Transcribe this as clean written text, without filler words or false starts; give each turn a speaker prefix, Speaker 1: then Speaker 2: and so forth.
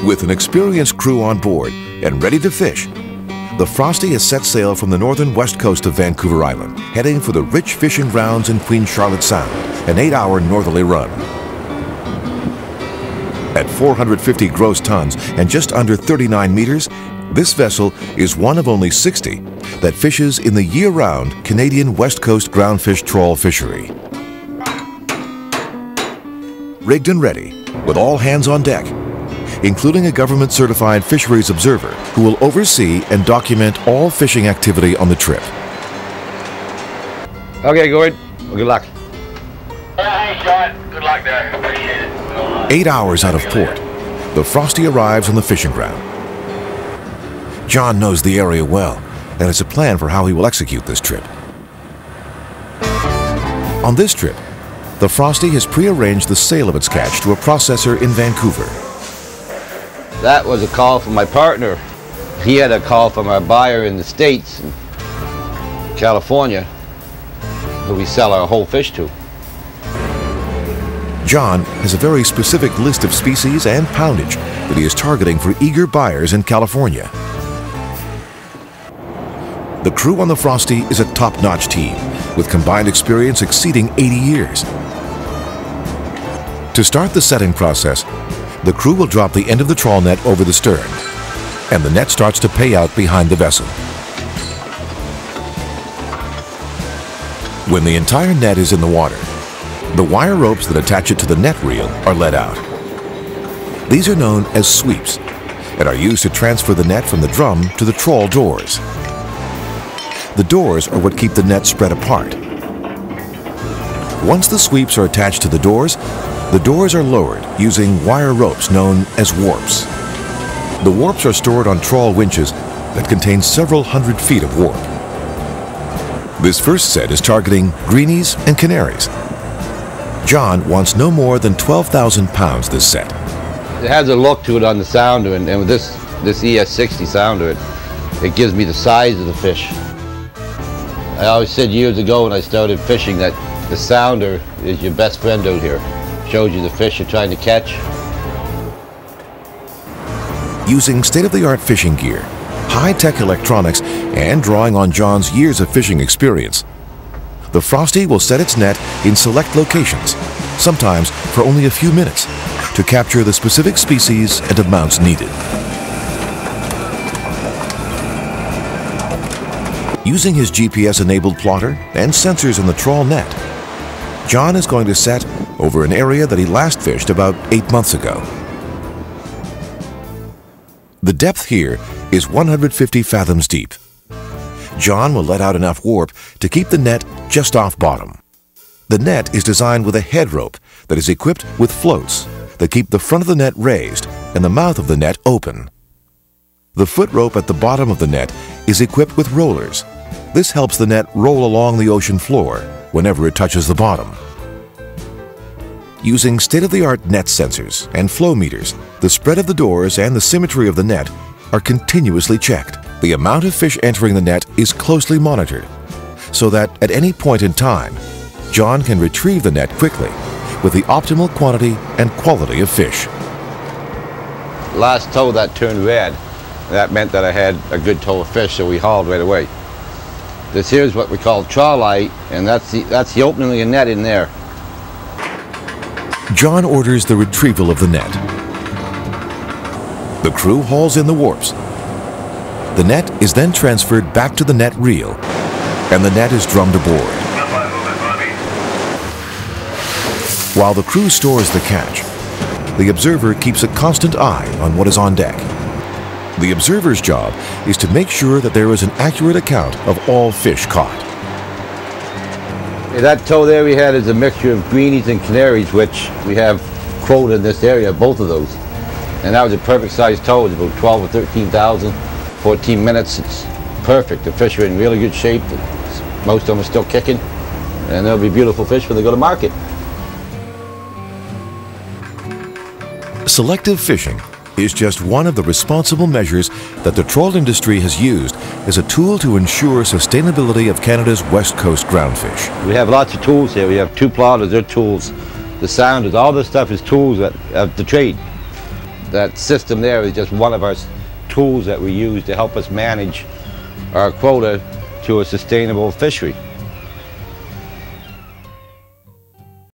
Speaker 1: With an experienced crew on board and ready to fish, the Frosty has set sail from the northern west coast of Vancouver Island, heading for the rich fishing grounds in Queen Charlotte Sound, an 8-hour northerly run. At 450 gross tons and just under 39 meters, this vessel is one of only 60 that fishes in the year-round Canadian West Coast groundfish trawl fishery. Rigged and ready, with all hands on deck, including a government-certified fisheries observer who will oversee and document all fishing activity on the trip.
Speaker 2: Okay, Gord. Well, good luck.
Speaker 3: Hey, Sean. Good luck there. Appreciate it.
Speaker 1: 8 hours out of port, the Frosty arrives on the fishing ground. John knows the area well and has a plan for how he will execute this trip. On this trip, the Frosty has prearranged the sale of its catch to a processor in Vancouver.
Speaker 2: That was a call from my partner. He had a call from our buyer in the States, in California, who we sell our whole fish to.
Speaker 1: John has a very specific list of species and poundage that he is targeting for eager buyers in California. The crew on the Frosty is a top-notch team with combined experience exceeding 80 years. To start the setting process, the crew will drop the end of the trawl net over the stern, and the net starts to pay out behind the vessel. When the entire net is in the water, the wire ropes that attach it to the net reel are let out. These are known as sweeps and are used to transfer the net from the drum to the trawl doors. The doors are what keep the net spread apart. Once the sweeps are attached to the doors are lowered using wire ropes known as warps. The warps are stored on trawl winches that contain several hundred feet of warp. This first set is targeting greenies and canaries. John wants no more than 12,000 pounds this set.
Speaker 2: It has a look to it on the sounder, and with this ES60 sounder, it gives me the size of the fish. I always said years ago when I started fishing that the sounder is your best friend out here. Shows you the fish you're trying to catch.
Speaker 1: Using state-of-the-art fishing gear, high-tech electronics, and drawing on John's years of fishing experience, the Frosty will set its net in select locations, sometimes for only a few minutes, to capture the specific species and amounts needed. Using his GPS-enabled plotter and sensors in the trawl net, John is going to set over an area that he last fished about 8 months ago. The depth here is 150 fathoms deep. John will let out enough warp to keep the net just off bottom. The net is designed with a head rope that is equipped with floats that keep the front of the net raised and the mouth of the net open. The foot rope at the bottom of the net is equipped with rollers. This helps the net roll along the ocean floor whenever it touches the bottom. Using state-of-the-art net sensors and flow meters, the spread of the doors and the symmetry of the net are continuously checked. The amount of fish entering the net is closely monitored, so that at any point in time, John can retrieve the net quickly with the optimal quantity and quality of fish.
Speaker 2: Last tow that turned red. That meant that I had a good tow of fish, so we hauled right away. This here is what we call trawl light, and that's the opening of your net in there.
Speaker 1: John orders the retrieval of the net. The crew hauls in the warps. The net is then transferred back to the net reel, and the net is drummed aboard. While the crew stores the catch, the observer keeps a constant eye on what is on deck. The observer's job is to make sure that there is an accurate account of all fish caught.
Speaker 2: That tow there we had is a mixture of greenies and canaries, which we have quota in this area, both of those. And that was a perfect size tow. It's about 12 or 13,000, 14 minutes. It's perfect. The fish are in really good shape. Most of them are still kicking, and they'll be beautiful fish when they go to market.
Speaker 1: Selective fishing is just one of the responsible measures that the trawl industry has used as a tool to ensure sustainability of Canada's West Coast groundfish.
Speaker 2: We have lots of tools here. We have two plotters, they're tools. The sounders, all this stuff is tools of the trade. that system there is just one of our tools that we use to help us manage our quota to a sustainable fishery.